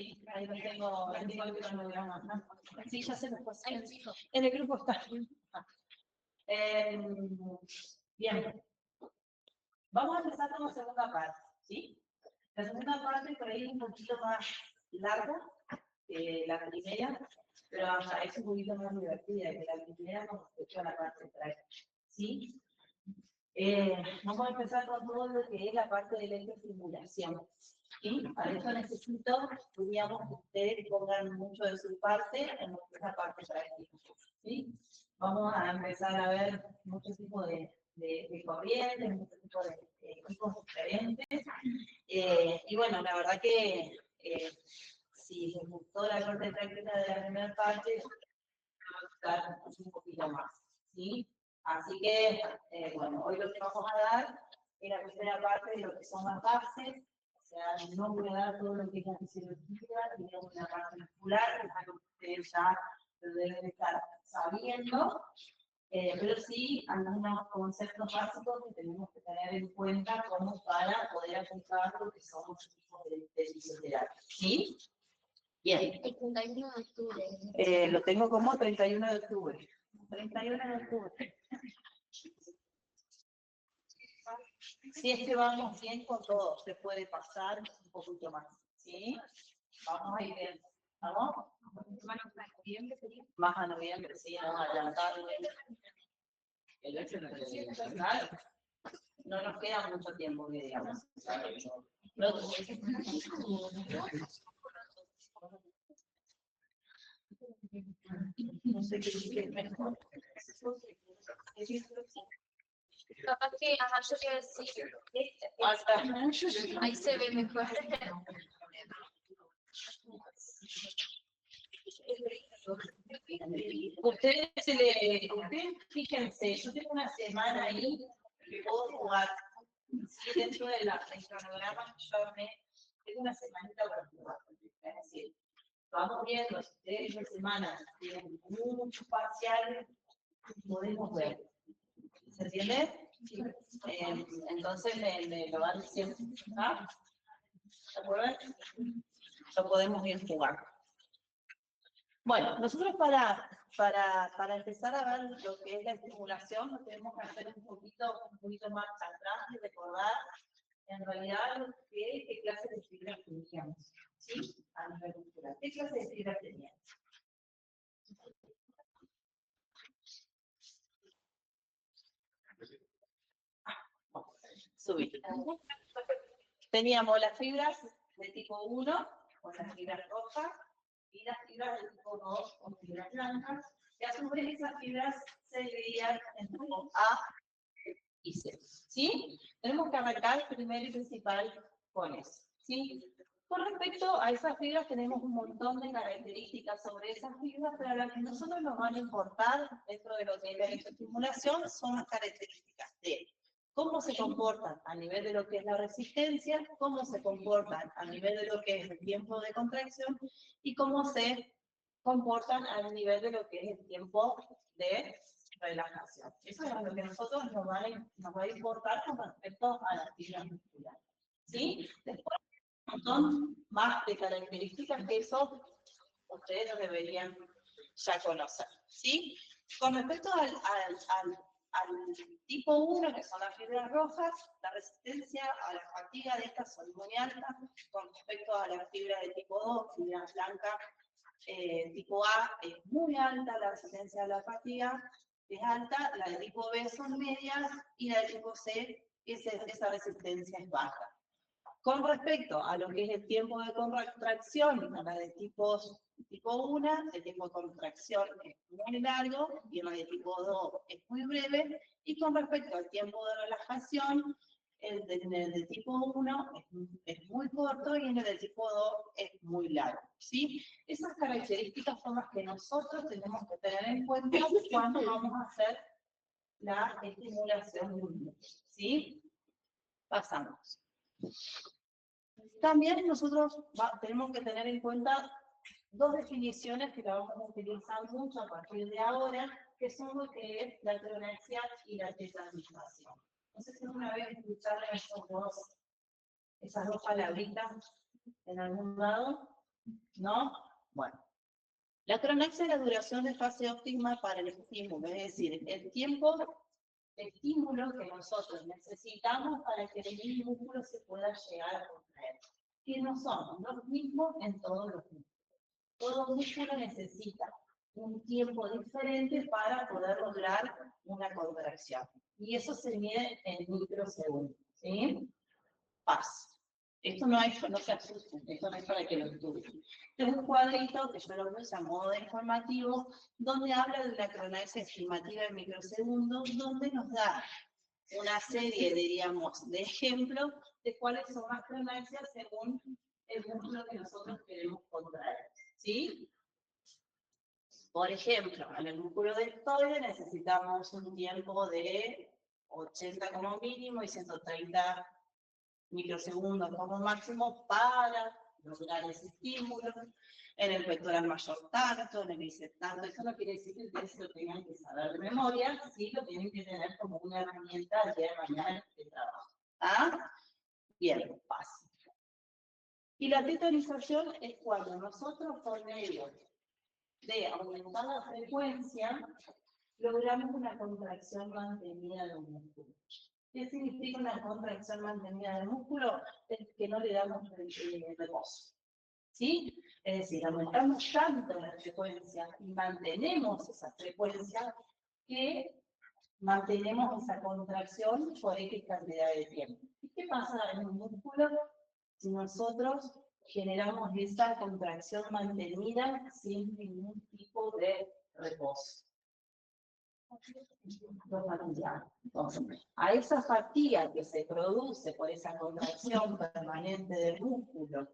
Sí, ahí lo tengo el cronograma. Sí, ya se lo pasé. En el grupo está. Bien. Vamos a empezar con la segunda parte, ¿sí? La segunda parte por ahí es un poquito más larga que la primera, pero es un poquito más divertida que la primera con respecto a la parte práctica, ¿sí? Vamos a empezar con todo lo que es la parte de electroestimulación. ¿Sí? Para eso necesito, digamos, que ustedes pongan mucho de su parte en lo que es la parte práctica. ¿Sí? Vamos a empezar a ver muchos tipos de corrientes, muchos tipos de equipos diferentes. Y bueno, la verdad que si les gustó la parte práctica de la primera parte, va a gustar un poquito más. ¿Sí? Así que, bueno, hoy lo que vamos a dar es la primera parte de lo que son las bases. O sea, no voy a dar todo lo que es la fisiología, digamos la parte muscular, que es algo que ustedes ya lo deben estar sabiendo, pero sí algunos conceptos básicos que tenemos que tener en cuenta como para poder aplicar lo que son los tipos de fisioterapia. ¿Sí? Bien. El 31 de octubre. Lo tengo como 31 de octubre. 31 de octubre. Si es que vamos bien con todo, se puede pasar un poquito más. ¿Sí? Vamos a ir bien. ¿Vamos? Más a noviembre, sí, vamos a adelantar. Claro. No nos queda mucho tiempo, que digamos. No sé qué es mejor. Capaz que, ajá, yo quiero decir, ahí se ve mejor. Ustedes fíjense, yo tengo una semana ahí que puedo jugar. Sí, dentro del cronograma que yo armé, tengo una semanita para jugar. Es decir, vamos viendo, si ustedes esta semana tienen muchos parciales, podemos ver. ¿Se entiende? Entonces me lo van diciendo. ¿Ah? ¿Se acuerdan? Lo podemos ir jugando. Bueno, nosotros para empezar a ver lo que es la estimulación, nos tenemos que hacer un poquito más atrás y recordar en realidad qué clase de fibras teníamos, ¿sí? A nivel muscular. ¿Qué clase de fibras teníamos? Subir. Teníamos las fibras de tipo 1, con las fibras rojas, y las fibras de tipo 2, con fibras blancas, y a su vez esas fibras se dividían en tipo A y C. ¿Sí? Tenemos que arrancar primero y principal con eso. ¿Sí? Con respecto a esas fibras tenemos un montón de características sobre esas fibras, pero las que nosotros nos van a importar dentro de lo que es la electroestimulación son las características de cómo se comportan a nivel de lo que es la resistencia, cómo se comportan a nivel de lo que es el tiempo de contracción y cómo se comportan a nivel de lo que es el tiempo de relajación. Eso es lo que a nosotros nos va a importar con respecto a las fibras musculares. ¿Sí? Después un montón más de características que eso ustedes lo deberían ya conocer. ¿Sí? Con respecto al tipo 1, que son las fibras rojas, la resistencia a la fatiga de estas son muy altas. Con respecto a las fibras de tipo 2, fibras blancas, tipo A es muy alta, la resistencia a la fatiga es alta, la de tipo B son medias y la de tipo C, esa resistencia es baja. Con respecto a lo que es el tiempo de contracción, la de tipo 1, el tiempo de contracción es muy largo y la de tipo 2 es muy breve. Y con respecto al tiempo de relajación, el de tipo 1 es muy corto y el de tipo 2 es muy largo. ¿Sí? Esas características son las que nosotros tenemos que tener en cuenta cuando vamos a hacer la estimulación. ¿Sí? Pasamos. También nosotros tenemos que tener en cuenta dos definiciones que la vamos a utilizar mucho a partir de ahora, que son lo que es la teorencia y la tetanización. No sé si alguna vez escucharon esas dos palabritas en algún lado. ¿No? Bueno. La cronaxia es la duración de fase óptima para el estímulo, es decir, el tiempo de estímulo que nosotros necesitamos para que el músculo se pueda llegar a contraer. Que no son los mismos en todos los músculos. Todo músculo necesita un tiempo diferente para poder lograr una contracción. Y eso se mide en microsegundos. ¿Sí? Paz. Esto no se asusten, esto no es para que lo estudien. Este es un cuadrito que yo lo puse a modo de informativo, donde habla de la cronaxia estimativa en microsegundos, donde nos da una serie, diríamos, de ejemplos de cuáles son las cronaxias según el músculo que nosotros queremos contraer. ¿Sí? Por ejemplo, en el músculo deltoide necesitamos un tiempo de 80 como mínimo y 130 microsegundos como máximo para lograr ese estímulo. En el pectoral mayor tanto, en el bíceps tanto. Eso no quiere decir que ustedes lo tengan que saber de memoria, sí lo tienen que tener como una herramienta al día de mañana de trabajo. ¿Ah? Bien, fácil. Y la tetanización es cuando nosotros por medio de aumentar la frecuencia logramos una contracción mantenida del músculo. ¿Qué significa una contracción mantenida del músculo? Es que no le damos reposo. ¿Sí? Es decir, aumentamos tanto la frecuencia y mantenemos esa frecuencia que mantenemos esa contracción por X cantidad de tiempo. ¿Y qué pasa en un músculo si nosotros generamos esa contracción mantenida sin ningún tipo de reposo? Entonces, a esa fatiga que se produce por esa contracción permanente del músculo,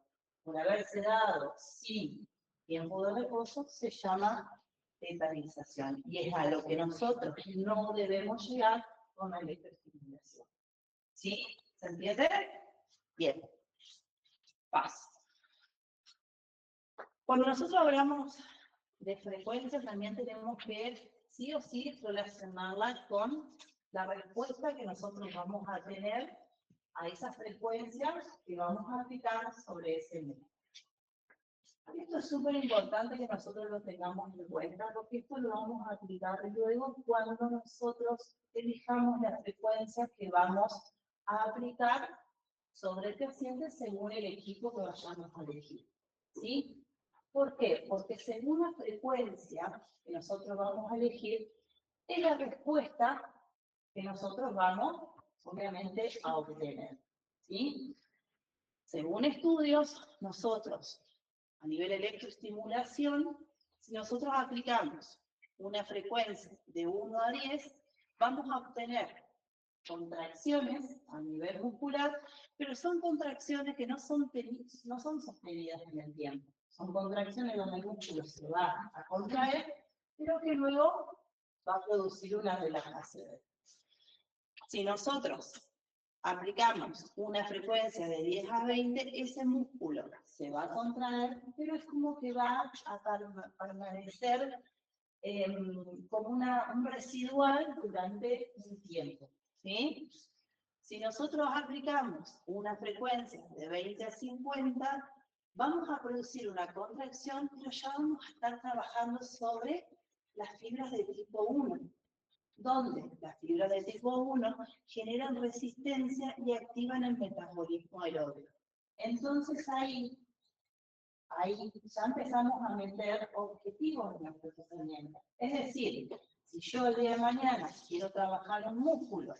por haberse dado sin tiempo de reposo, se llama tetanización. Y es a lo que nosotros no debemos llegar con la electroestimulación. ¿Sí? ¿Se entiende? Bien. Paz. Cuando nosotros hablamos de frecuencia, también tenemos que sí o sí relacionarla con la respuesta que nosotros vamos a tener a esas frecuencias que vamos a aplicar sobre ese músculo. Esto es súper importante que nosotros lo tengamos en cuenta, porque esto lo vamos a aplicar luego cuando nosotros elijamos las frecuencias que vamos a aplicar sobre el paciente según el equipo que vayamos a elegir. ¿Sí? ¿Por qué? Porque según la frecuencia que nosotros vamos a elegir, es la respuesta que nosotros vamos, obviamente, a obtener. ¿Sí? Según estudios, nosotros, a nivel electroestimulación, si nosotros aplicamos una frecuencia de 1 a 10, vamos a obtener contracciones a nivel muscular, pero son contracciones que no son sostenidas en el tiempo. Son contracciones donde el músculo se va a contraer, pero que luego va a producir una relajación. Si nosotros aplicamos una frecuencia de 10 a 20, ese músculo se va a contraer, pero es como que va a permanecer como un residual durante un tiempo. ¿Sí? Si nosotros aplicamos una frecuencia de 20 a 50, vamos a producir una contracción, pero ya vamos a estar trabajando sobre las fibras de tipo 1, donde las fibras de tipo 1 generan resistencia y activan el metabolismo aeróbico. Entonces ahí ya empezamos a meter objetivos en nuestro tratamiento. Es decir, si yo el día de mañana quiero trabajar un músculo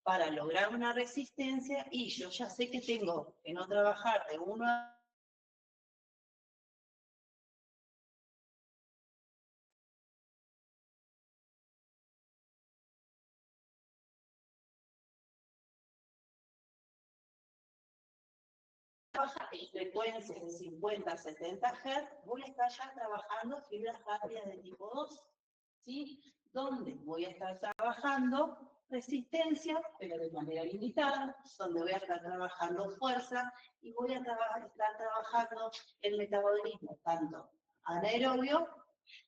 para lograr una resistencia y yo ya sé que tengo que no trabajar de 1 a en frecuencias de 50 a 70 Hz, voy a estar ya trabajando fibras rápidas de tipo 2, ¿sí? Donde voy a estar trabajando resistencia, pero de manera limitada, donde voy a estar trabajando fuerza y voy a estar trabajando el metabolismo, tanto anaerobio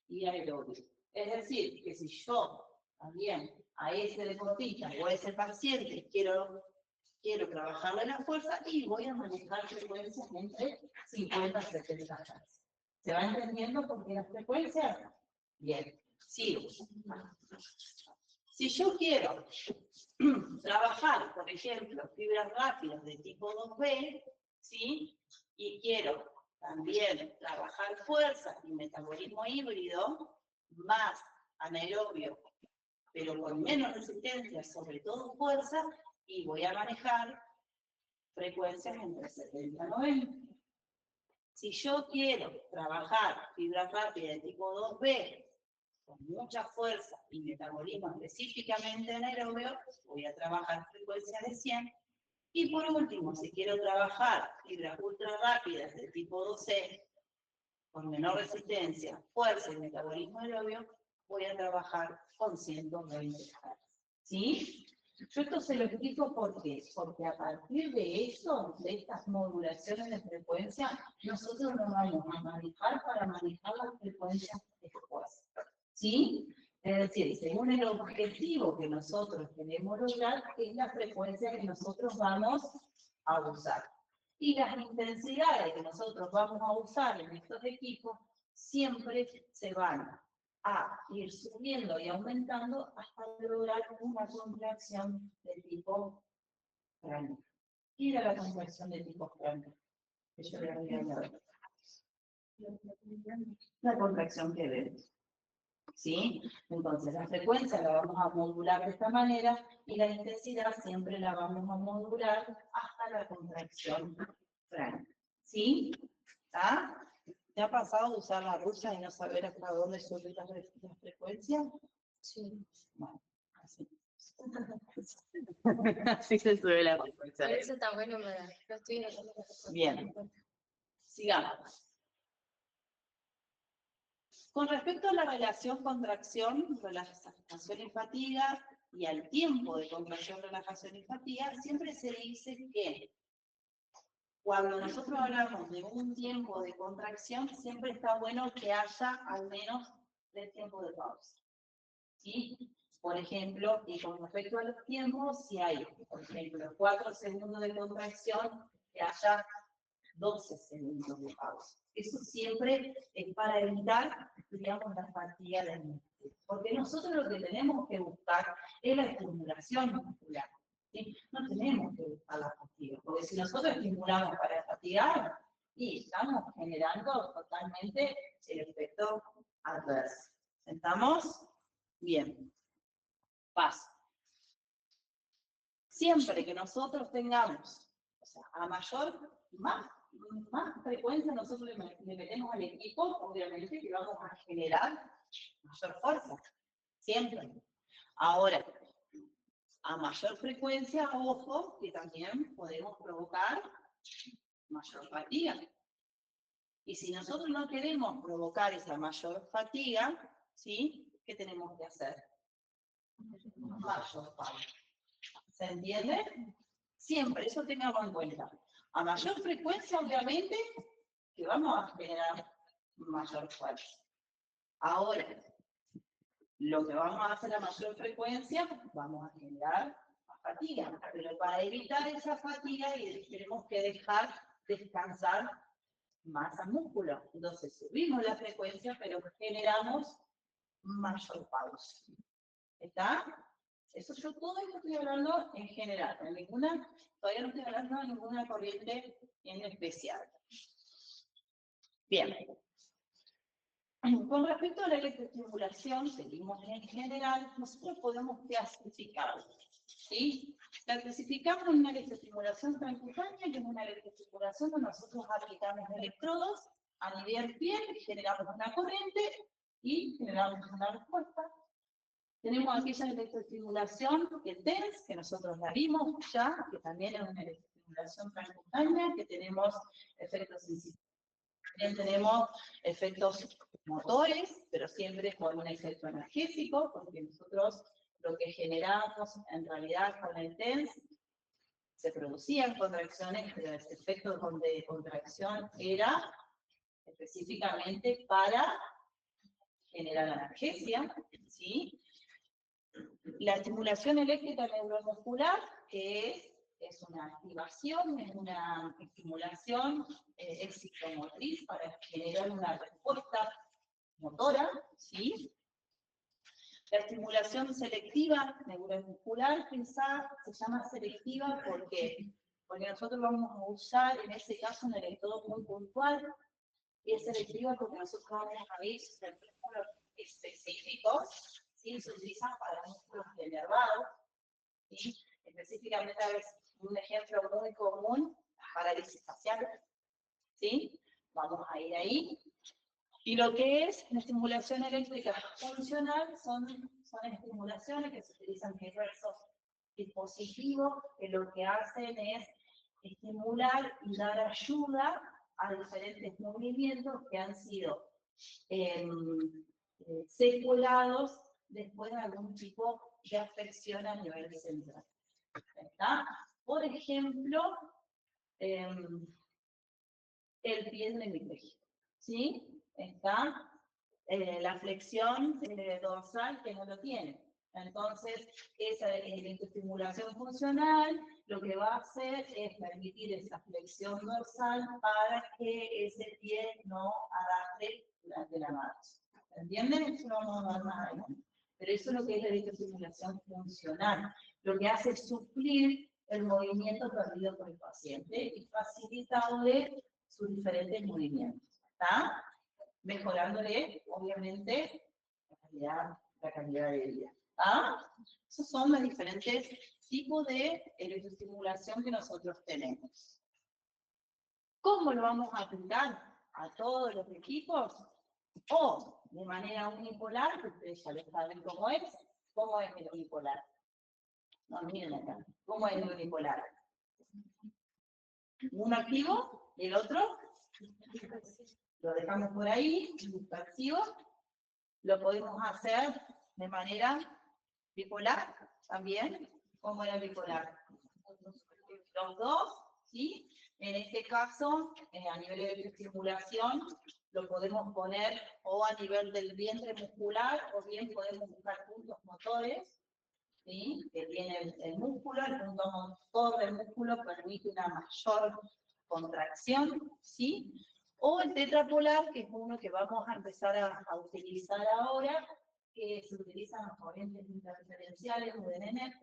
y aerobio. Es decir, que si yo también a ese deportista o a ese paciente quiero quiero trabajarle la fuerza y voy a manejar frecuencias entre 50 y 70 Hz. ¿Se va entendiendo por qué las frecuencias? Bien, sigo. Si yo quiero trabajar, por ejemplo, fibras rápidas de tipo 2B, ¿sí? Y quiero también trabajar fuerza y metabolismo híbrido, más anaerobio, pero con menos resistencia, sobre todo fuerza, y voy a manejar frecuencias entre 70 y 90. Si yo quiero trabajar fibra rápida de tipo 2B, con mucha fuerza y metabolismo específicamente anaerobio, voy a trabajar frecuencias de 100. Y por último, si quiero trabajar fibras ultra rápidas de tipo 2C, con menor resistencia, fuerza y metabolismo aerobio, voy a trabajar con 120 Hz. ¿Sí? Yo esto se lo explico porque a partir de eso, de estas modulaciones de frecuencia, nosotros nos vamos a manejar para manejar las frecuencias después. ¿Sí? Es decir, según el objetivo que nosotros queremos lograr, es la frecuencia que nosotros vamos a usar. Y las intensidades que nosotros vamos a usar en estos equipos siempre se van a ir subiendo y aumentando hasta lograr una contracción de tipo Frank. ¿Qué era la contracción de tipo Frank? Que yo le había hablado. La contracción que vemos. ¿Sí? Entonces la frecuencia la vamos a modular de esta manera y la intensidad siempre la vamos a modular hasta la contracción Frank. ¿Sí? ¿Está? ¿Te ha pasado de usar la rusa y no saber hasta dónde subir las frecuencias? Sí. Bueno, así. Así se sube la frecuencia. Eso está bueno, no estoy Bien. Sigamos. Con respecto a la relación contracción, relajación y fatiga, y al tiempo de contracción, relajación y fatiga, siempre se dice que cuando nosotros hablamos de un tiempo de contracción, siempre está bueno que haya al menos 3 tiempos de pausa. ¿Sí? Por ejemplo, y con respecto a los tiempos, si hay, por ejemplo, 4 segundos de contracción, que haya 12 segundos de pausa. Eso siempre es para evitar, digamos, la fatiga del músculo. Porque nosotros lo que tenemos que buscar es la estimulación muscular. ¿Sí? No tenemos que buscar la fatiga. Porque si nosotros estimulamos para fatigar, y estamos generando totalmente el efecto adverso. ¿Estamos? Bien. Paso. Siempre que nosotros tengamos, o sea, a más frecuencia nosotros le metemos al equipo, obviamente que vamos a generar mayor fuerza. Siempre. Ahora, a mayor frecuencia, ojo, que también podemos provocar mayor fatiga. Y si nosotros no queremos provocar esa mayor fatiga, ¿sí? ¿Qué tenemos que hacer? Mayor pausa. ¿Se entiende? Siempre, eso tengamos en cuenta. A mayor frecuencia, obviamente, que vamos a generar mayor fuerza. Ahora, lo que vamos a hacer a mayor frecuencia, vamos a generar más fatiga. Pero para evitar esa fatiga, tenemos que dejar descansar más al músculo. Entonces, subimos la frecuencia, pero generamos mayor pausa. ¿Está? Eso yo todo esto estoy hablando en general, todavía no estoy hablando de ninguna corriente en especial. Bien. Con respecto a la electroestimulación, seguimos en general, nosotros podemos clasificarlo. ¿Sí? La clasificamos en una electroestimulación transcutánea, que es una electroestimulación donde nosotros aplicamos electrodos a nivel piel, generamos una corriente y generamos una respuesta. Tenemos aquella electroestimulación que TENS, que nosotros la vimos ya, que también es una electroestimulación transcutánea, que tenemos efectos sensitivos. También tenemos efectos motores, pero siempre con un efecto energético, porque nosotros lo que generamos en realidad con el TENS, se producían contracciones, pero ese efecto de contracción era específicamente para generar analgesia, ¿sí? La estimulación eléctrica neuromuscular, que es es una activación, es una estimulación excitomotriz para generar una respuesta motora, ¿sí? La estimulación selectiva neuromuscular, pensá, se llama selectiva porque nosotros vamos a usar en ese caso un electrodo muy puntual, y es selectiva porque nosotros vamos a ver músculos específicos, ¿sí? Se utilizan para músculos denervados, ¿sí? Específicamente, a ver, un ejemplo muy común, parálisis facial, ¿sí? Vamos a ir ahí. Y lo que es la estimulación eléctrica funcional son estimulaciones que se utilizan diversos dispositivos que lo que hacen es estimular y dar ayuda a diferentes movimientos que han sido secuelados después de algún tipo de afección a nivel central. ¿Está? Por ejemplo, el pie del hemiplegia, ¿sí? Está la flexión dorsal que no lo tiene. Entonces, esa estimulación funcional lo que va a hacer es permitir esa flexión dorsal para que ese pie no arrastre durante la marcha. ¿Entienden? Eso lo vamos a ver más adelante. Pero eso es lo que es la estimulación funcional. Lo que hace es suplir el movimiento perdido por el paciente y facilitarle sus diferentes movimientos. ¿Está? Mejorándole, obviamente, la calidad de vida. ¿Ah? Esos son los diferentes tipos de electroestimulación que nosotros tenemos. ¿Cómo lo vamos a aplicar a todos los equipos? O de manera unipolar, que ustedes ya lo saben cómo es. ¿Cómo es el unipolar? No, miren acá. ¿Cómo es el unipolar? Uno activo y el otro lo dejamos por ahí, dispersivo. Lo podemos hacer de manera bipolar también. ¿Cómo era bipolar? Los dos, ¿sí? En este caso, a nivel de estimulación, lo podemos poner o a nivel del vientre muscular, o bien podemos buscar puntos motores, ¿sí? Que tiene el músculo, el punto motor del músculo permite una mayor contracción, ¿sí? O el tetrapolar, que es uno que vamos a empezar a utilizar ahora, que se utilizan las corrientes interferenciales de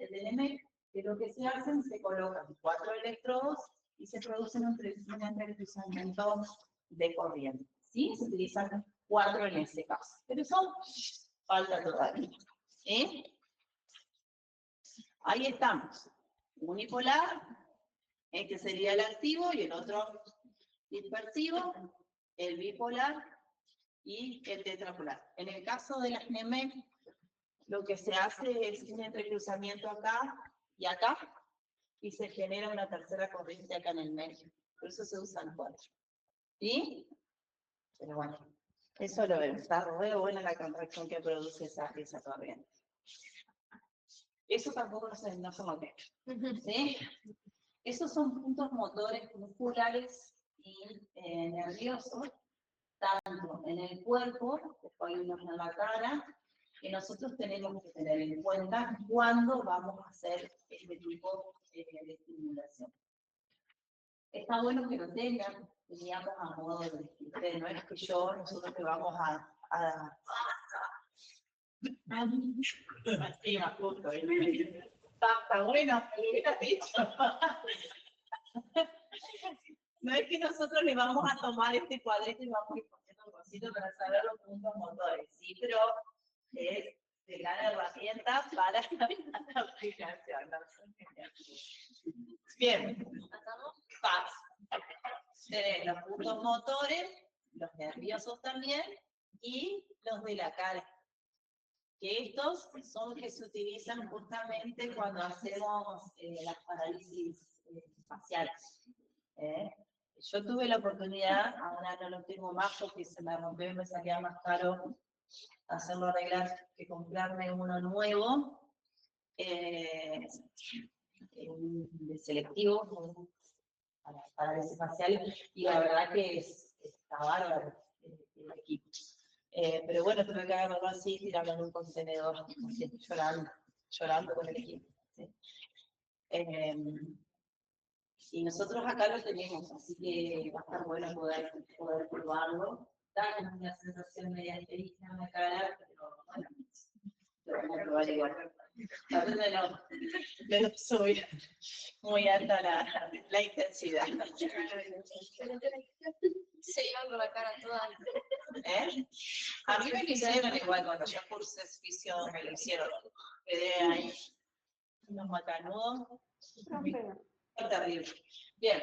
DNMEC, que lo que se hacen, se colocan 4 electrodos y se producen un entrecruzamiento de corriente. ¿Sí? Se utilizan 4 en ese caso. Pero eso falta todavía. ¿Sí? Ahí estamos. Unipolar, que sería el activo, y el otro dispersivo, el bipolar y el tetrapolar. En el caso de las NEMEC, lo que se hace es un entrecruzamiento acá y acá, y se genera una tercera corriente acá en el medio. Por eso se usan 4. ¿Sí? Pero bueno, eso lo vemos. Está re buena la contracción que produce esa corriente. Eso tampoco no se nota. ¿Sí? Esos son puntos motores musculares y nerviosos, tanto en el cuerpo, después hay unos en la cara, que nosotros tenemos que tener en cuenta cuando vamos a hacer este tipo de estimulación. Está bueno que lo tengan, teníamos a modo de no es que nosotros te vamos Está bueno, me hubieras dicho. No es que nosotros le vamos a tomar este cuadrito y vamos a ir poniendo un cosito para saber los puntos motores, sí, pero es de gran herramienta para la aplicación. Bien, paz. Tenés los puntos motores, los nerviosos también, y los de la cara. Que estos son que se utilizan justamente cuando hacemos las parálisis faciales. Yo tuve la oportunidad, ahora no lo tengo más porque se me rompió y me salía más caro hacerlo arreglar que comprarme uno nuevo, de selectivo para parálisis faciales, y la verdad que está bárbaro el equipo. Pero bueno, tuve que agarrarlo así y tirarlo en un contenedor, llorando con el equipo. ¿Sí? Y nosotros acá lo tenemos, así que va a estar bueno poder probarlo. Da una sensación media feliz en la cara, pero bueno, lo vamos a probar igual. A veces no soy muy alta la intensidad. Se iba con la cara toda. ¿Eh? A mí me lo hicieron igual, cuando yo cursé fisio me lo hicieron. Quedé ahí unos macanudos. Profe, Qué terrible. Bien.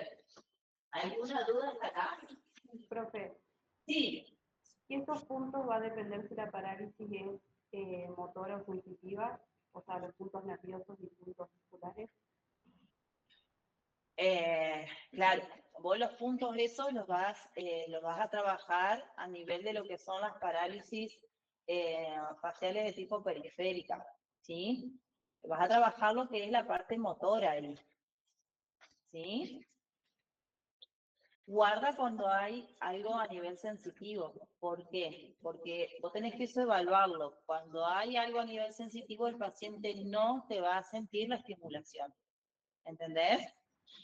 ¿Alguna duda hasta acá? profe, Sí. ¿y estos puntos va a depender si la parálisis es motora o sensitiva? O sea, los puntos nerviosos y puntos musculares. Claro, vos los puntos esos los vas a trabajar a nivel de lo que son las parálisis faciales de tipo periférica, ¿sí? Vas a trabajar lo que es la parte motora ahí, ¿sí? Guarda cuando hay algo a nivel sensitivo. ¿Por qué? Porque vos tenés que eso evaluarlo. Cuando hay algo a nivel sensitivo, el paciente no te va a sentir la estimulación. ¿Entendés?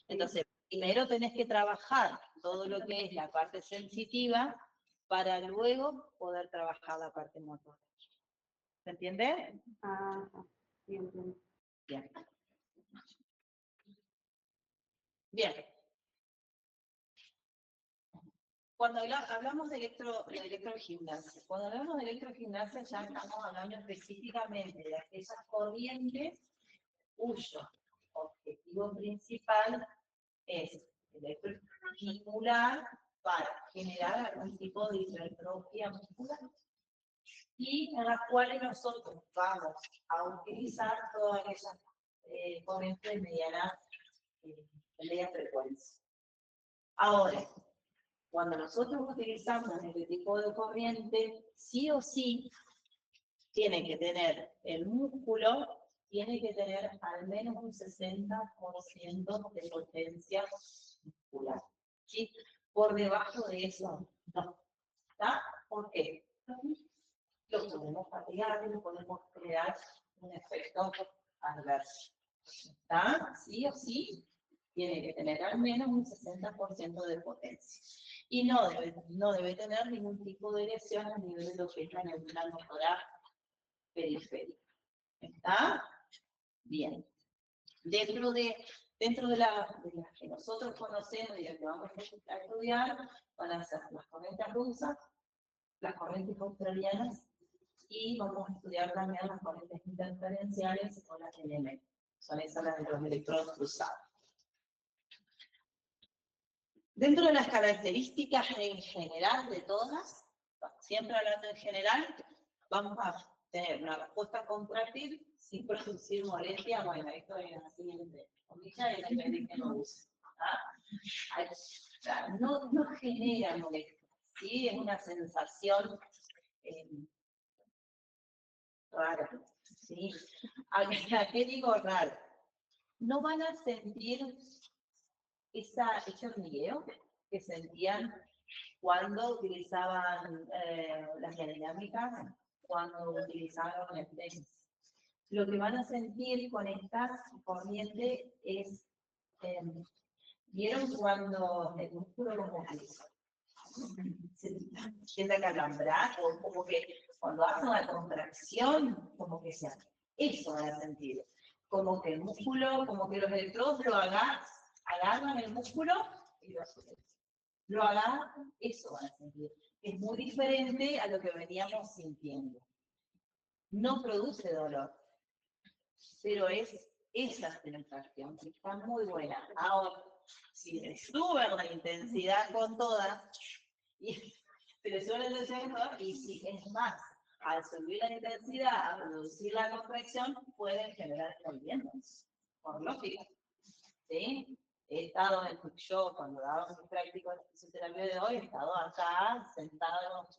Entonces, primero tenés que trabajar todo lo que es la parte sensitiva para luego poder trabajar la parte motora. ¿Se entiende? Ah, sí, entiendo. Bien. Bien. Cuando hablamos de electrogimnasia, cuando hablamos de electrogimnasia ya estamos hablando específicamente de aquellas corrientes cuyo objetivo principal es electroestimular para generar algún tipo de hipertrofia muscular y en las cuales nosotros vamos a utilizar todas aquellas corrientes de media frecuencia. Ahora, cuando nosotros utilizamos este tipo de corriente, sí o sí, tiene que tener el músculo, tiene que tener al menos un 60% de potencia muscular. ¿Sí? Por debajo de eso, no. ¿Está? ¿Por qué? Lo podemos fatigar y lo podemos crear un efecto adverso. ¿Está? Sí o sí, tiene que tener al menos un 60% de potencia. Y no debe tener ningún tipo de lesión a nivel de lo que es la neurona motora periférica. ¿Está? Bien. Dentro de las que nosotros conocemos y las que vamos a estudiar, van a ser las corrientes rusas, las corrientes australianas, y vamos a estudiar también las corrientes interferenciales o las NM. Son esas las de los electrodos cruzados. Dentro de las características en general de todas, siempre hablando en general, vamos a tener una respuesta contráctil sin producir molestia. Bueno, esto es la siguiente comilla y la que no usa. No genera molestia, ¿sí? Es una sensación rara, ¿sí? ¿A qué digo raro? No van a sentir ese hormigueo que sentían cuando utilizaban las dinámicas, cuando utilizaban el tenis. Lo que van a sentir con estas corrientes es, ¿vieron cuando el músculo como que se tiende a calambrar? O como que cuando hacen una contracción, como que se hace. Eso van a sentir. Como que el músculo, como que los electrodos lo agarran el músculo y lo agarran, eso van a sentir. Es muy diferente a lo que veníamos sintiendo. No produce dolor, pero es esa sensación que está muy buena. Ahora, si le suben la intensidad con todas, y se le sube la intensidad con todas, y si es más, al subir la intensidad, a reducir la contracción, pueden generar movimientos, por lógica. ¿Sí? He estado yo, cuando daba mis prácticas de fisioterapia de hoy, he estado acá, sentado,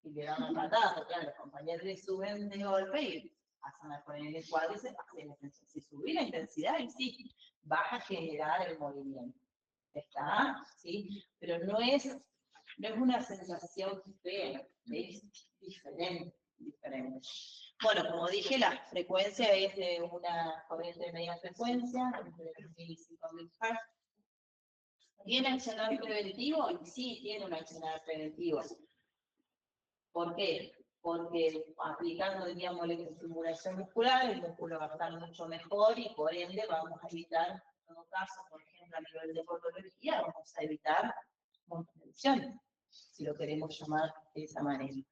y le dan una patada, claro, los compañeros le suben de golpe y hacen a poner el cuádriceps, si subir la intensidad, y sí, va a generar el movimiento. ¿Está? ¿Sí? Pero no es una sensación fea, es diferente. Bueno, como dije, la frecuencia es de una corriente de media frecuencia, entre 1000 y 5000 Hz, ¿Tiene accionar preventivo? Sí, tiene un accionar preventivo. ¿Por qué? Porque aplicando, digamos, la estimulación muscular, el músculo va a estar mucho mejor y por ende vamos a evitar, en todo caso, por ejemplo, a nivel de portología, vamos a evitar contención, si lo queremos llamar de esa manera.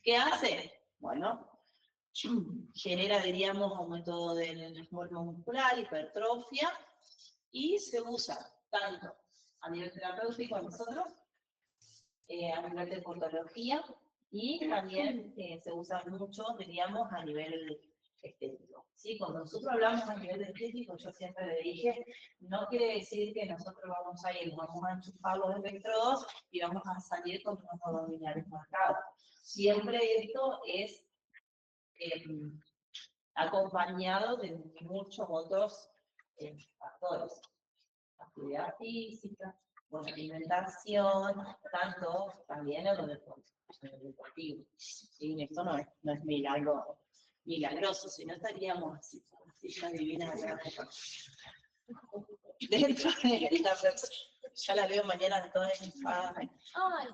¿Qué hace? Bueno, genera, diríamos, aumento del volumen muscular, hipertrofia, y se usa tanto a nivel terapéutico en nosotros, a nivel de portología, y también se usa mucho, diríamos, a nivel estético. ¿Sí? Cuando nosotros hablamos a nivel estético, yo siempre le dije, no quiere decir que nosotros vamos a ir, vamos a enchufar los electrodos y vamos a salir con unos abdominales marcados. Siempre esto es acompañado de muchos otros factores. Actividad física, buena alimentación, tanto también en lo deportivo. ¿Sí? Esto no es milagroso, si no estaríamos así divinas acá. Dentro de esta persona, ya la veo mañana toda enfadada. Ay,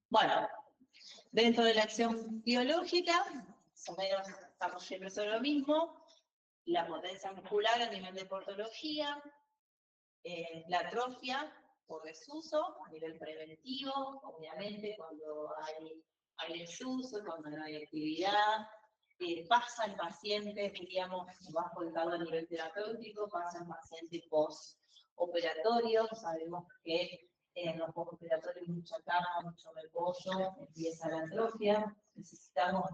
bueno, dentro de la acción biológica, más o menos estamos siempre sobre lo mismo, la potencia muscular a nivel de portología, la atrofia por desuso a nivel preventivo, obviamente cuando hay desuso, cuando no hay actividad, pasa en pacientes, diríamos, bajo el lado a nivel terapéutico, pasa en pacientes postoperatorio, sabemos que en los postoperatorios mucha cama, mucho reposo, empieza la atrofia, necesitamos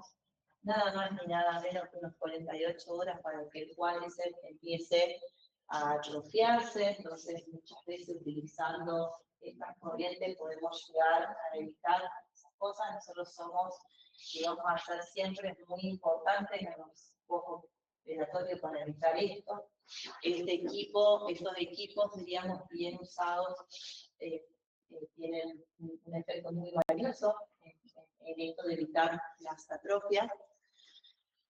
nada más ni nada menos que unos 48 horas para que el cuádriceps empiece a atrofiarse, entonces muchas veces utilizando estas corrientes podemos llegar a evitar esas cosas. Nosotros somos, y vamos a hacer siempre muy importantes en los postoperatorios para evitar esto. Estos equipos, diríamos, bien usados, tienen un efecto muy valioso en esto de evitar las atrofias.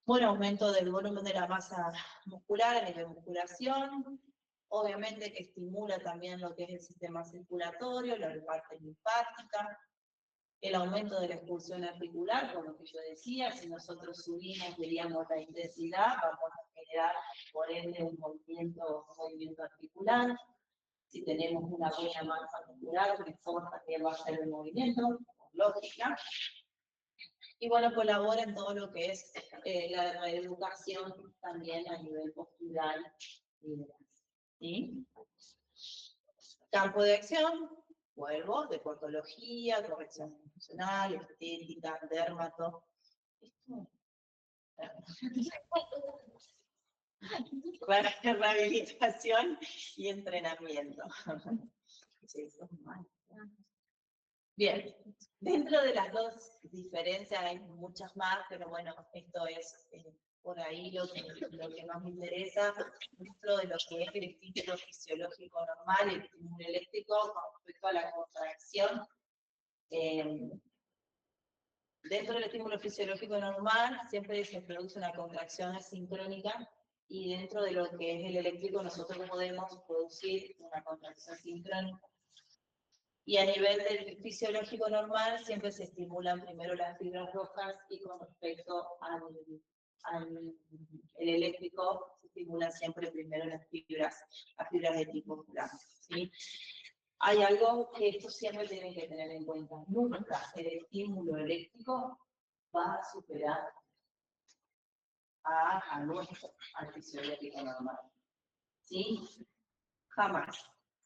Bueno, aumento del volumen de la masa muscular a nivel de musculación, obviamente que estimula también lo que es el sistema circulatorio, la parte linfática, el aumento de la expulsión articular, como que yo decía, si nosotros subimos, diríamos, la intensidad, vamos a generar, por ende, un movimiento articular. Si tenemos una buena masa muscular, mejor también va a ser el movimiento, por lógica. Y bueno, colabora en todo lo que es la educación también a nivel postural y demás. ¿Sí? Campo de acción, vuelvo, de portología, corrección funcional, estética, dermato. Rehabilitación y entrenamiento. Sí, eso es mal. Bien, dentro de las dos diferencias hay muchas más, pero bueno, esto es por ahí lo que más me interesa, dentro de lo que es el estímulo fisiológico normal, el estímulo eléctrico con respecto a la contracción. Dentro del estímulo fisiológico normal siempre se produce una contracción asincrónica y dentro de lo que es el eléctrico nosotros podemos producir una contracción sincrónica. Y a nivel del fisiológico normal siempre se estimulan primero las fibras rojas y con respecto al eléctrico se estimulan siempre primero las fibras de tipo blanco. ¿Sí? Hay algo que esto siempre tienen que tener en cuenta. Nunca el estímulo eléctrico va a superar al fisiológico normal. ¿Sí? Jamás.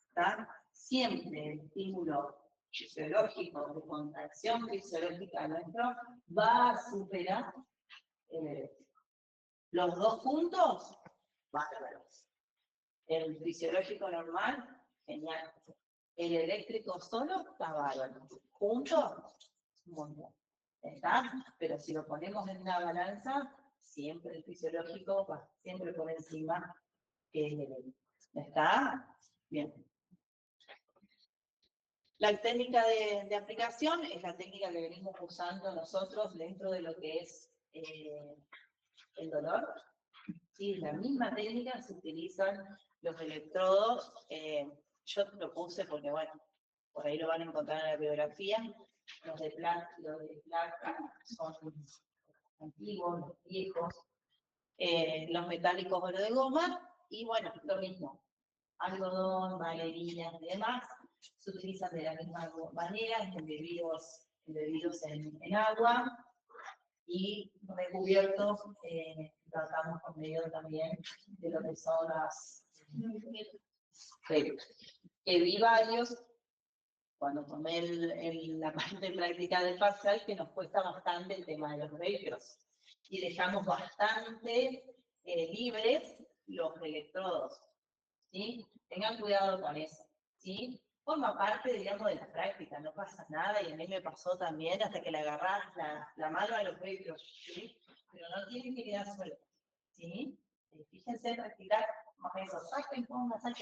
¿Está? Siempre el estímulo fisiológico, de contracción fisiológica nuestro, va a superar el eléctrico. Los dos juntos, bárbaros. El fisiológico normal, genial. El eléctrico solo, está bárbaro. Juntos, muy bien. ¿Está? Pero si lo ponemos en una balanza, siempre el fisiológico va siempre por encima que el eléctrico. ¿Está? Bien. La técnica de aplicación es la técnica que venimos usando nosotros dentro de lo que es el dolor. Sí, la misma técnica se utilizan los electrodos. Yo lo puse porque, bueno, por ahí lo van a encontrar en la bibliografía. Los de placa son antiguos, los viejos. Los metálicos o los de goma. Y bueno, lo mismo. Algodón, valerinas y demás. Se utilizan de la misma manera, embebidos en agua y recubiertos, tratamos con medio también de lo que son las que vi varios cuando tomé la parte práctica del parcial que nos cuesta bastante el tema de los velcros y dejamos bastante libres los electrodos, ¿sí? Tengan cuidado con eso, ¿sí? Forma parte, digamos, de la práctica, no pasa nada, y a mí me pasó también hasta que le agarrás la mano a los velcros, ¿sí? Pero no tienen que quedar sueltos, ¿sí? Fíjense, practicar más eso, saquen, pongan, hasta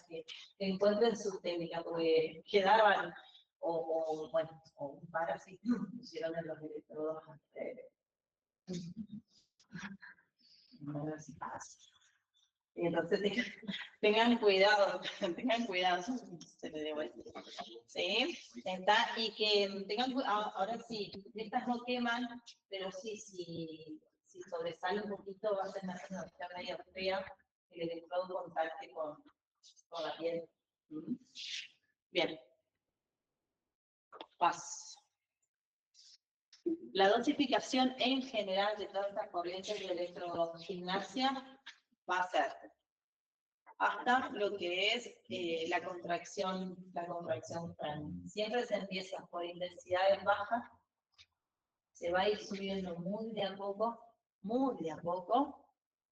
que encuentren su técnica, porque quedaban, bueno, o un par así, pusieron en los electrodos, no sé si pasa. Entonces tengan cuidado, se me dio vuelta. ¿Sí? ¿Está? Y que tengan cuidado, ahora sí, estas no queman, pero sí, si sobresale un poquito, va a ser una sensación medio fea, el electrodo contacte con la piel. Bien. Paso. La dosificación en general de todas estas corrientes de electrogimnasia va a ser hasta lo que es la contracción craneal. Siempre se empieza por intensidades bajas, se va a ir subiendo muy de a poco,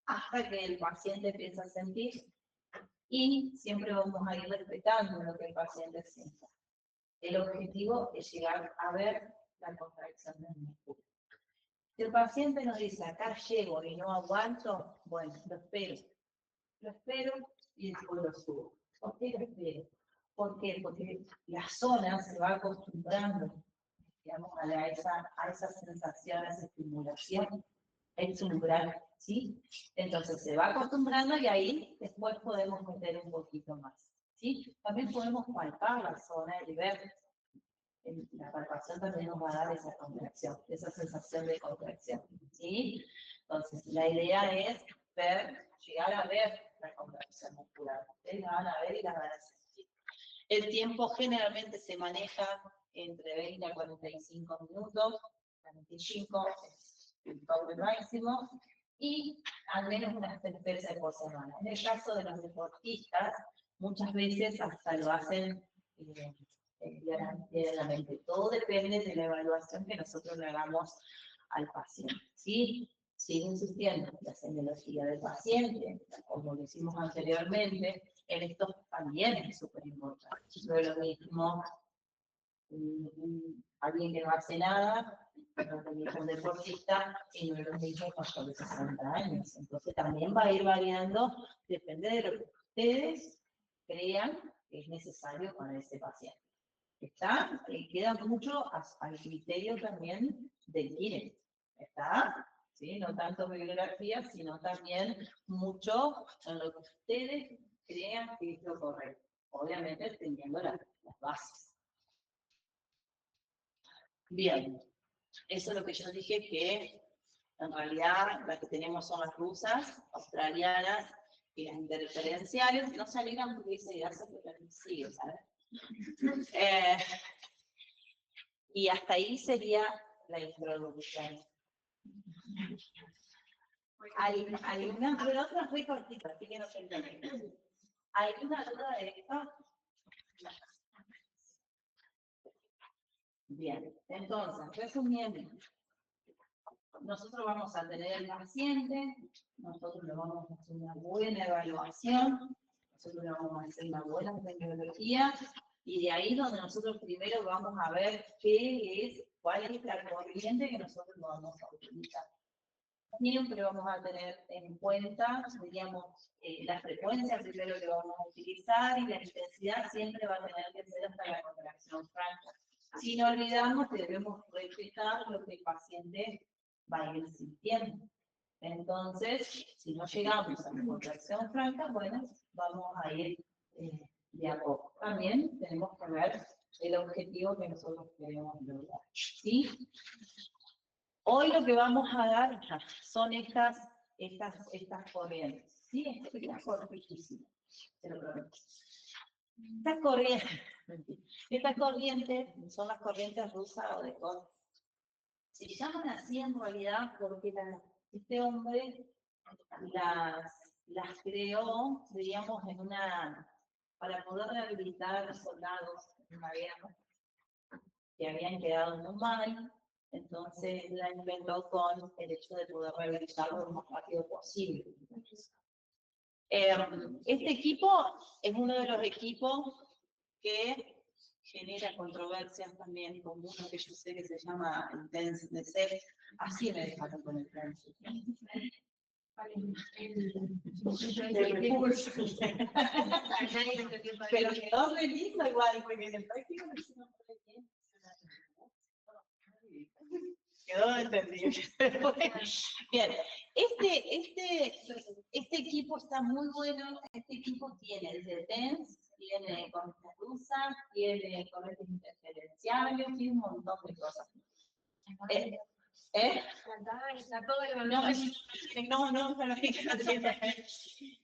hasta que el paciente empieza a sentir, y siempre vamos a ir respetando lo que el paciente sienta. El objetivo es llegar a ver la contracción del músculo. Si el paciente nos dice, acá llego y no aguanto, bueno, lo espero y después lo subo. ¿Por qué lo espero? ¿Por qué? Porque la zona se va acostumbrando, digamos, a esa sensación, a esa estimulación, es un umbral, ¿sí? Entonces se va acostumbrando y ahí después podemos meter un poquito más, ¿sí? También podemos palpar la zona y ver. La palpación también nos va a dar esa contracción, esa sensación de contracción, ¿sí? Entonces, la idea es llegar a ver la contracción muscular. Ustedes la van a ver y la van a sentir. El tiempo generalmente se maneja entre 20 a 45 minutos, 45 es el tope máximo, y al menos unas 3 veces por semana. En el caso de los deportistas, muchas veces hasta lo hacen diariamente. Todo depende de la evaluación que nosotros le hagamos al paciente, ¿sí? Sigue insistiendo, la semiología del paciente, como lo hicimos anteriormente, en esto también es súper importante. No es lo mismo alguien que no hace nada, no es lo mismo un deportista, y no es lo mismo un pastor de 60 años. Entonces también va a ir variando, depende de lo que ustedes crean que es necesario para ese paciente. ¿Está? Queda mucho al criterio también del INE. ¿Está? ¿Sí? No tanto bibliografía, sino también mucho en lo que ustedes crean que es lo correcto. Obviamente teniendo las bases. Bien. Eso es lo que yo dije, que en realidad las que tenemos son las rusas, australianas y las interferenciales. No se alegran porque dice gracias por la que sigue, ¿sabes? Y hasta ahí sería la introducción. Pero la otra es muy cortita, así que no se entiende. ¿Alguna duda de esto? Bien, entonces, resumiendo, nosotros vamos a tener el paciente, nosotros le vamos a hacer una buena evaluación, nosotros le vamos a hacer una buena tecnología, y de ahí donde nosotros primero vamos a ver cuál es la corriente que nosotros vamos a utilizar. Siempre vamos a tener en cuenta, diríamos, la frecuencia primero que vamos a utilizar y la intensidad siempre va a tener que ser hasta la contracción franca. Si no olvidamos que debemos respetar lo que el paciente va a ir sintiendo. Entonces, si no llegamos a la contracción franca, bueno, vamos a ir de a poco. También tenemos que ver el objetivo que nosotros queremos lograr. ¿Sí? Hoy lo que vamos a dar son estas corrientes. ¿Sí? Esto es cortísimo, te lo prometo. Estas corrientes son las corrientes rusas o de Koch. Se llaman así en realidad porque este hombre las creó, diríamos, para poder rehabilitar a los soldados en una guerra que habían quedado muy mal. Entonces la inventó con el hecho de poder rehabilitarlo lo más rápido posible. Este equipo es uno de los equipos que genera controversias también, como uno que yo sé que se llama el TENS de CEP. Así me dejaron con el TENS. Pero quedó re lindo igual, porque en el práctico no se nos puede bien. Quedó entendido. Bien, este equipo está muy bueno. Este equipo tiene desde TENS, tiene corrientes rusas, tiene corrientes interferenciales, tiene un montón de cosas.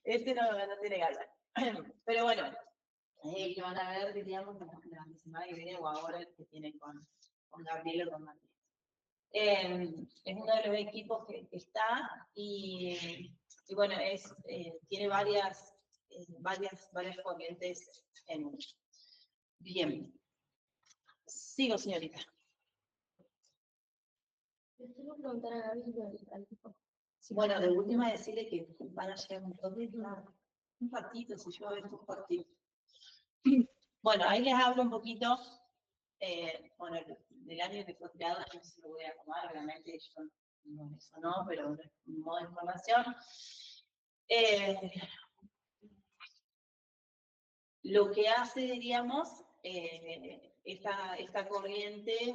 Este no tiene ganas. Pero bueno, que van a ver, diríamos, la semana que viene o ahora el que tiene con Gabriel o con Martín. Es uno de los equipos que está y bueno, tiene varias corrientes en uno. Bien. Sigo, señorita. Quiero preguntar a Gaby al tipo. Bueno, de última decirle que van a llegar un ratito, si yo veo un ratito. Bueno, ahí les hablo un poquito, bueno, del año que fue creado, yo se lo voy a tomar, obviamente yo no me sonó, pero un modo de información. Lo que hace, diríamos, esta corriente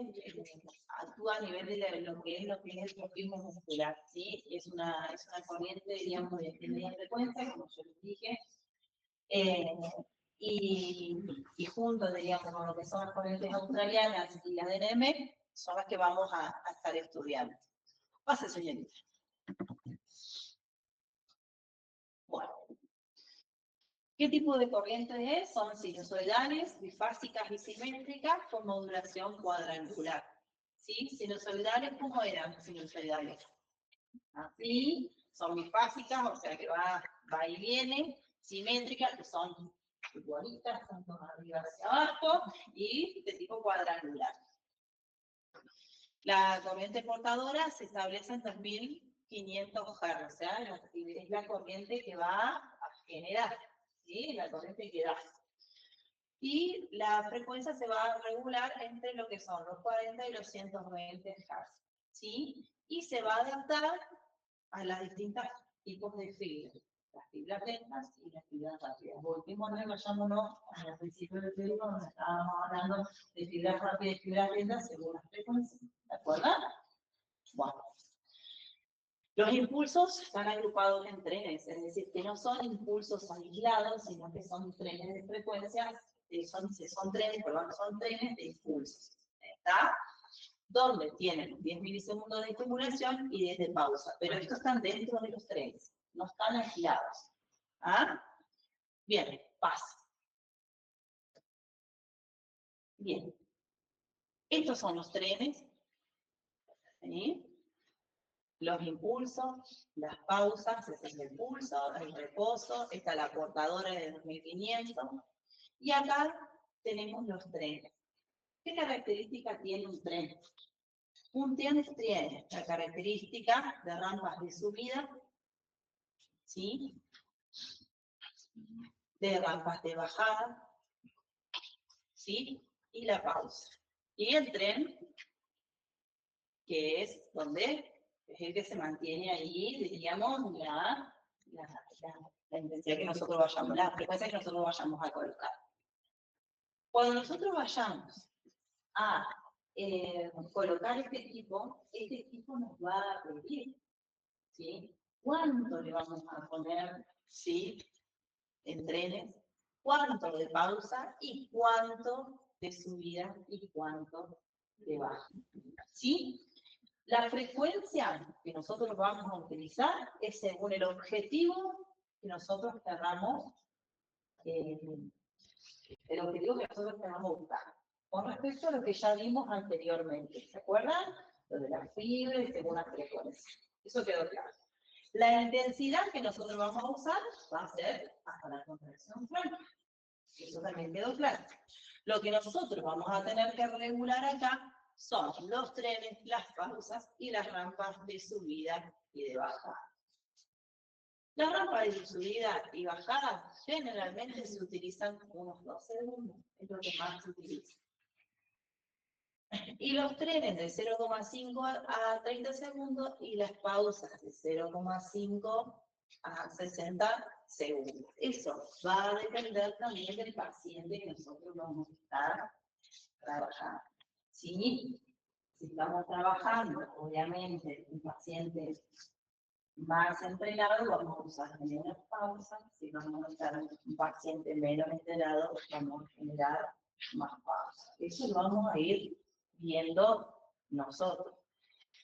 actúa a nivel de lo que es el tropismo muscular, ¿sí? Es una corriente, diríamos, de media frecuencia, como yo les dije, y junto, diríamos, con lo que son las corrientes australianas y las DNM, son las que vamos a estar estudiando. Pase, señorita. Bueno. ¿Qué tipo de corrientes es? Son sinusoidales, bifásicas y simétricas con modulación cuadrangular. ¿Sí? Sinusoidales, ¿cómo eran sinusoidales? Así, son bifásicas, o sea que va y viene. Simétricas, que son igualitas, tanto arriba hacia abajo, y de tipo cuadrangular. La corriente portadora se establece en 2500 Hz, o sea, es la corriente que va a generar. ¿Sí? La corriente que da. Y la frecuencia se va a regular entre lo que son los 40 y los 120 Hz. ¿Sí? Y se va a adaptar a las distintas tipos de fibras. Las fibras lentas y las fibras rápidas. Volvimos a vayámonos al principio del teórico donde estábamos hablando de fibras rápidas y fibras lentas según las frecuencias. ¿De acuerdo? Bueno. Los impulsos están agrupados en trenes, es decir, que no son impulsos aislados, sino que son trenes de frecuencias, son trenes de impulsos. ¿Está? Donde tienen 10 milisegundos de estimulación y 10 de pausa, pero estos están dentro de los trenes, no están aislados. ¿Ah? Bien, pasa. Bien. Estos son los trenes. ¿Sí? Los impulsos, las pausas, ese es el pulso, el reposo, está la portadora de 2500, y acá tenemos los trenes. ¿Qué característica tiene un tren? Un tren tiene la característica de rampas de subida, ¿sí? De rampas de bajada, ¿sí? Y la pausa. Y el tren, que es donde es el que se mantiene ahí, diríamos, la intensidad que nosotros vayamos, la frecuencia que nosotros vayamos a colocar. Cuando nosotros vayamos a colocar este equipo nos va a pedir, ¿sí? ¿Cuánto le vamos a poner, ¿sí? En trenes, cuánto de pausa y cuánto de subida y cuánto de baja, ¿sí? La frecuencia que nosotros vamos a utilizar es según el objetivo que nosotros queramos, buscar, con respecto a lo que ya vimos anteriormente. ¿Se acuerdan? Lo de la fibra y según la frecuencia. Eso quedó claro. La intensidad que nosotros vamos a usar va a ser hasta la contracción frontal. Eso también quedó claro. Lo que nosotros vamos a tener que regular acá son los trenes, las pausas y las rampas de subida y de bajada. Las rampas de subida y bajada generalmente se utilizan unos 2 segundos, es lo que más se utiliza. Y los trenes de 0,5 a 30 segundos y las pausas de 0,5 a 60 segundos. Eso va a depender también del paciente que nosotros vamos a estar trabajando. Si estamos trabajando, obviamente, un paciente más entrenado, vamos a usar menos pausas. Si vamos a usar un paciente menos entrenado, vamos a generar más pausas. Eso lo vamos a ir viendo nosotros.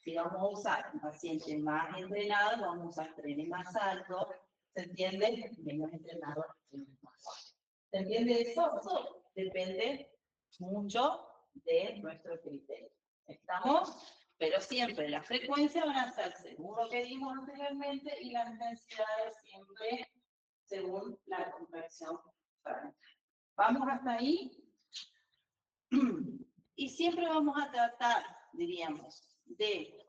Si vamos a usar un paciente más entrenado, vamos a usar trenes más altos. ¿Se entiende? Menos entrenado, trenes más altos. ¿Se entiende eso? Eso depende mucho de nuestro criterio. ¿Estamos? Pero siempre la frecuencia van a ser según lo que dimos anteriormente y la intensidad es siempre según la contracción frontal. ¿Vamos hasta ahí? Y siempre vamos a tratar, diríamos, de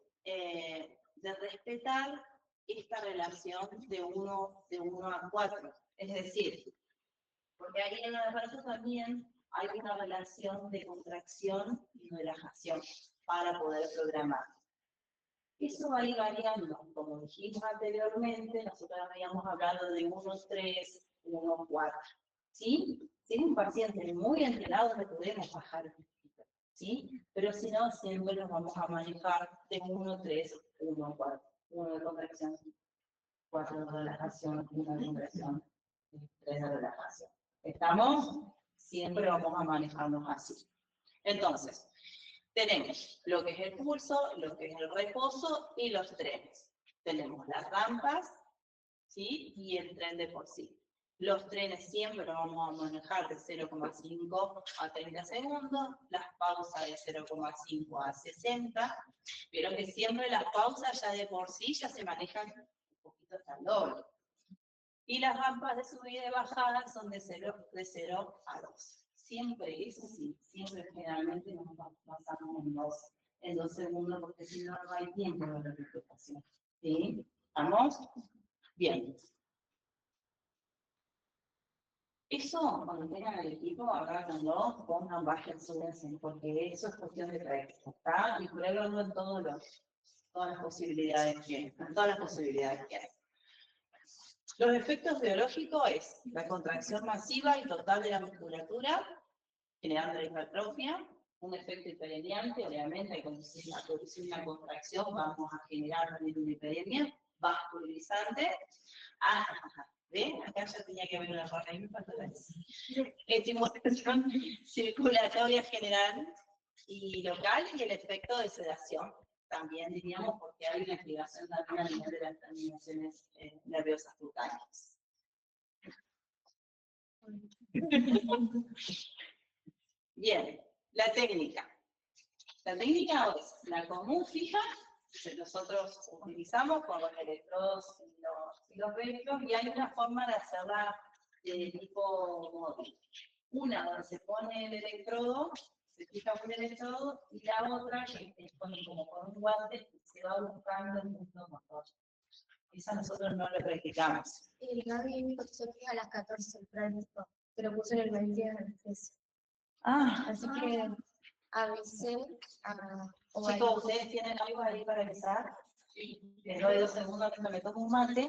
respetar esta relación de 1 a 4. Es decir, porque ahí en el aparato también hay una relación de contracción y relajación para poder programar. Eso va a ir variando. Como dijimos anteriormente, nosotros habíamos hablado de 1-3, 1-4. ¿Sí? Si es un paciente muy entrenado, le podemos bajar un poquito. ¿Sí? Pero si no, siempre nos vamos a manejar de 1-3, 1-4. 1 de contracción, 4 de relajación, 1 de contracción, 3 de relajación. ¿Estamos? Siempre vamos a manejarnos así. Entonces, tenemos lo que es el pulso, lo que es el reposo y los trenes. Tenemos las rampas, ¿sí? Y el tren de por sí. Los trenes siempre los vamos a manejar de 0,5 a 30 segundos, las pausas de 0,5 a 60, pero que siempre las pausas ya de por sí ya se manejan un poquito hasta el doble. Y las rampas de subida y bajada son de 0 a 2. Siempre, eso sí, siempre generalmente nos pasamos en 2 segundos, porque si no, no hay tiempo de la recuperación. ¿Sí? ¿Estamos? Bien. Eso, cuando tengan el equipo, agárrenlo, pongan, bajen, súbense, porque eso es cuestión de práctica, ¿está? Y pruébenlo en todas las posibilidades que hay, en todas las posibilidades que hay. Los efectos biológicos es la contracción masiva y total de la musculatura, generando la hipertrofia, un efecto hiperemiante, obviamente, cuando se produce una contracción, vamos a generar también una hiperemia, vascularizante. ¿Ven? Acá ya tenía que haber una barra ahí, me faltó la estimulación circulatoria general y local y el efecto de sedación. También diríamos porque hay una activación también a nivel de las terminaciones nerviosas cutáneas. Bien, la técnica. La técnica es la común fija, que nosotros utilizamos con los electrodos y los vehículos, y hay una forma de hacerla de tipo móvil. Una donde se pone el electrodo, se fija un electrodo, y la otra que se pone como con un guante y se va buscando el punto motor. Esa nosotros no la practicamos. Y Gaby, mi profesor a las 14 pero puso en el medio de la clase. Así que avisé a... Chicos, ¿ustedes tienen algo ahí para avisar? Les doy 2 segundos que me tomo un mate.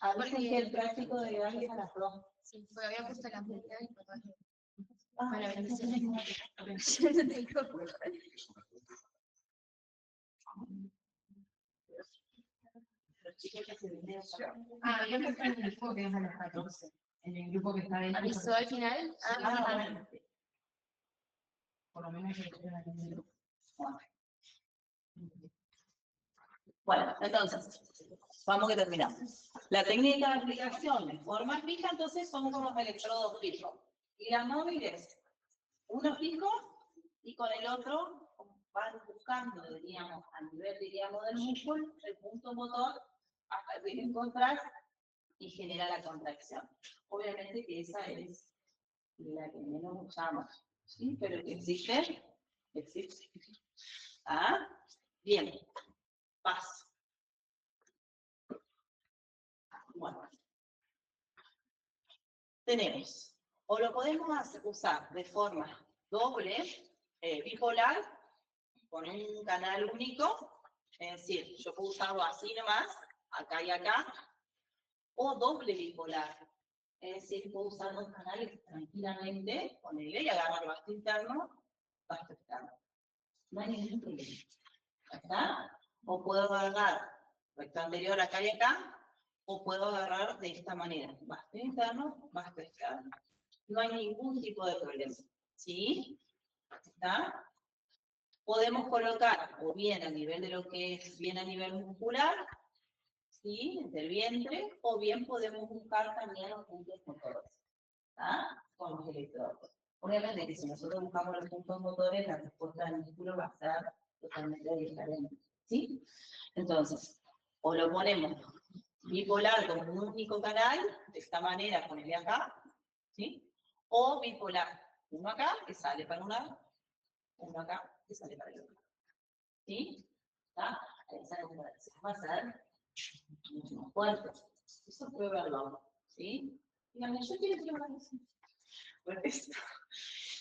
A ver si el práctico de hoy es a las 2. Sí, porque había puesto la actividad y papá. Ah, Para bueno, bendiciones. Yo no tengo. los chicos que se vinieron. Ah, yo estoy en el grupo que es a las 14. En el grupo que está ahí. ¿Avisó al final? Ah, bueno. Por lo menos yo estoy en el grupo. Bueno, entonces, vamos que terminamos. La técnica de aplicación de forma fija, entonces, son con los electrodos fijos. Y las móviles, uno fijo y con el otro van buscando, diríamos, a nivel, diríamos, del músculo, el punto motor, hasta que encontrar y genera la contracción. Obviamente que esa es la que menos usamos, ¿sí? Pero que existe, existe. ¿Ah? Bien. Paso. Bueno. Tenemos, o lo podemos usar de forma doble, bipolar, con un canal único, es decir, yo puedo usarlo así nomás, acá y acá, o doble bipolar, es decir, puedo usar 2 canales tranquilamente, ponerle y agarrar basto interno, basto externo. No hay ningún problema. ¿Está? O puedo agarrar recto anterior acá y acá, o puedo agarrar de esta manera, basto interno, basto externo. No hay ningún tipo de problema. ¿Sí? ¿Está? Podemos colocar o bien a nivel de lo que es bien a nivel muscular, ¿sí? Del vientre, o bien podemos buscar también los puntos motores, ¿está? Con los electrodos. Obviamente que si nosotros buscamos los puntos motores, la respuesta del músculo va a ser totalmente diferente, ¿sí? Entonces, o lo ponemos bipolar con un único canal, de esta manera, ponerle acá, ¿sí? O bipolar, uno acá que sale para un lado, uno acá que sale para el otro. ¿Sí? ¿Está? Esa comparación va a ser mucho más fuerte. Eso pruébalo. ¿Sí? Díganme, yo quiero probar eso. Pues,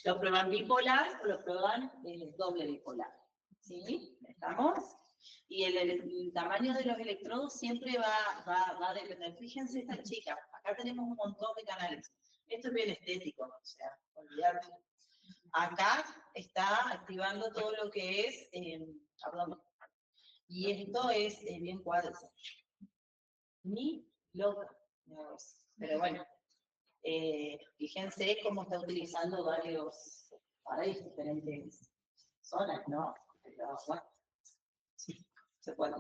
lo prueban bipolar o lo prueban doble bipolar. ¿Sí? ¿Estamos? Y el tamaño de los electrodos siempre va a depender. Fíjense esta chica, acá tenemos un montón de canales. Esto es bien estético, o sea, olvidarte. Acá está activando todo lo que es abdomen. Y esto es bien cuádriceps. Ni loca. Pero bueno, fíjense cómo está utilizando varios diferentes zonas, ¿no? Pero bueno, sí, se puede.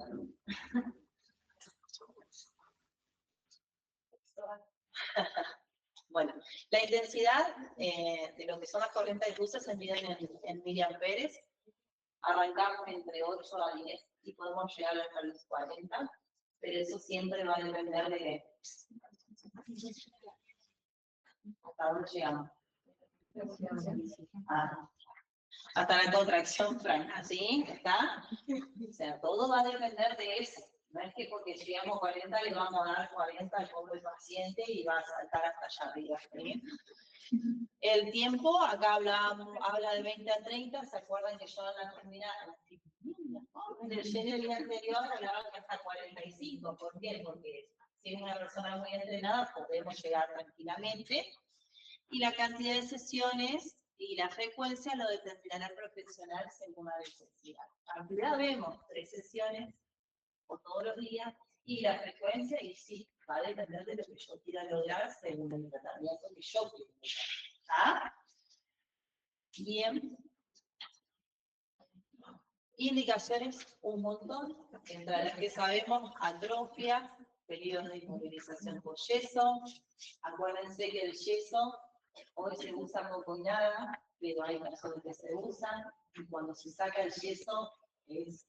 Bueno, la intensidad de lo que son las corrientes luces se miden en miliamperes. Arrancamos entre 8 a 10 y podemos llegar hasta los 40, pero eso siempre va a depender de hasta dónde llegamos. Hasta la contracción franca, ¿sí? ¿Está? O sea, todo va a depender de eso. No es que porque llegamos a 40 le vamos a dar 40 al pobre paciente y va a saltar hasta allá arriba. ¿Sí? El tiempo, acá habla de 20 a 30, ¿se acuerdan que yo en la terminal en el día anterior hablaba que hasta 45? ¿Por qué? Porque si es una persona muy entrenada podemos llegar tranquilamente. Y la cantidad de sesiones y la frecuencia lo determinará el profesional según la necesidad. Cantidad vemos 3 sesiones o todos los días, y la frecuencia, y sí, va a depender de lo que yo quiera lograr según el tratamiento que yo quiera lograr. ¿Ah? Bien. Indicaciones, un montón, entre las que sabemos, atrofia, periodos de inmovilización por yeso. Acuérdense que el yeso hoy se usa poco y nada, pero hay personas que se usan, y cuando se saca el yeso es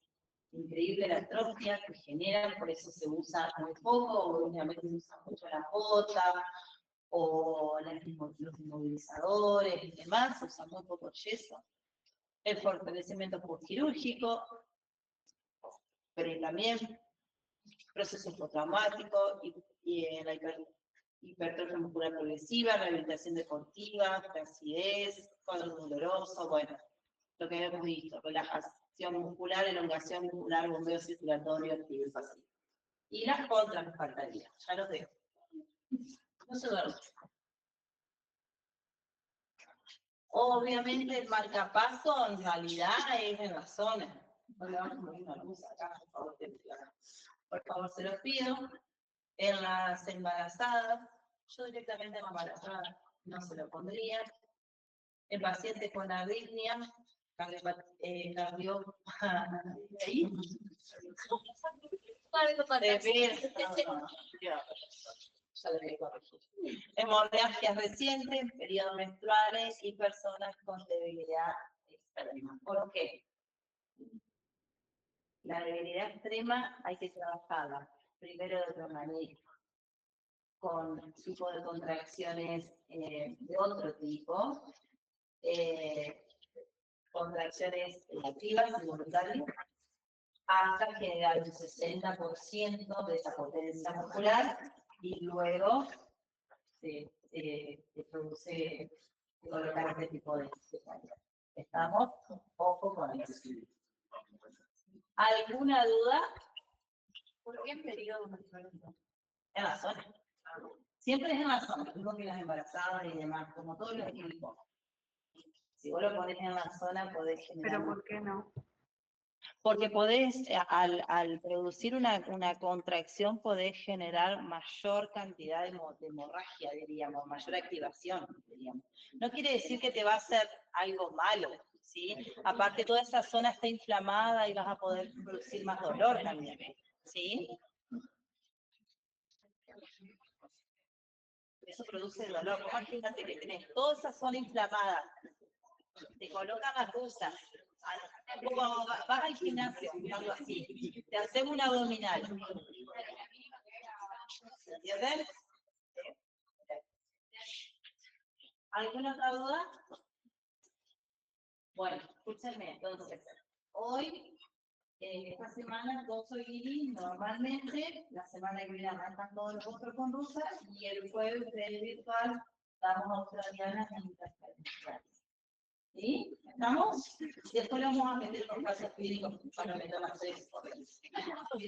increíble la atrofia que genera, por eso se usa muy poco, obviamente se usa mucho la bota, o los inmovilizadores y demás, se usa muy poco yeso. El fortalecimiento postquirúrgico, pero también procesos postraumáticos y la hipertrofia muscular progresiva, rehabilitación deportiva, flacidez, cuadro doloroso, bueno, lo que hemos visto, acción muscular, elongación muscular, bombeo circulatorio, activo y pasivo. Y las contras me faltaría, ya lo dejo. No se duerme. Obviamente el marcapaso en realidad es en la zona. No le vamos a poner una luz acá, por favor, se los pido. En las embarazadas, yo directamente en la embarazada no se lo pondría. En pacientes con arritmia, hemorragias recientes, periodos menstruales y personas con debilidad extrema. ¿Por qué? La debilidad extrema hay que trabajarla primero de otra manera, con tipo de contracciones de otro tipo, contracciones activas y voluntarias, hasta generar un 60% de esa potencia muscular y luego se produce colocar este tipo de secuencias. ¿Estamos? Ojo con eso. ¿Alguna duda? ¿Por qué en periodo menstrual? En la zona. Siempre es en la zona, mismo que las embarazadas y demás, como todos los equipos. Si vos lo pones en la zona, podés generar... ¿Pero por qué no? Porque podés, al producir una contracción, podés generar mayor cantidad de hemorragia, diríamos, mayor activación, diríamos. No quiere decir que te va a hacer algo malo, ¿sí? Aparte, toda esa zona está inflamada y vas a poder producir más dolor también, ¿sí? Eso produce dolor. Imagínate que tenés toda esa zona inflamada, te colocan las rusas, vas al gimnasio, algo así, te hacemos un abdominal. ¿Entienden? ¿Alguna otra duda? Bueno, escúchenme, entonces, hoy, esta semana, 2 guiris, normalmente, la semana que viene arrancan todos los otros con rusas, y el jueves del virtual, damos australianas e interferenciales. ¿Sí? ¿Estamos? Y después lo vamos a meter con casos clínicos para meter las 3 corrientes. Con...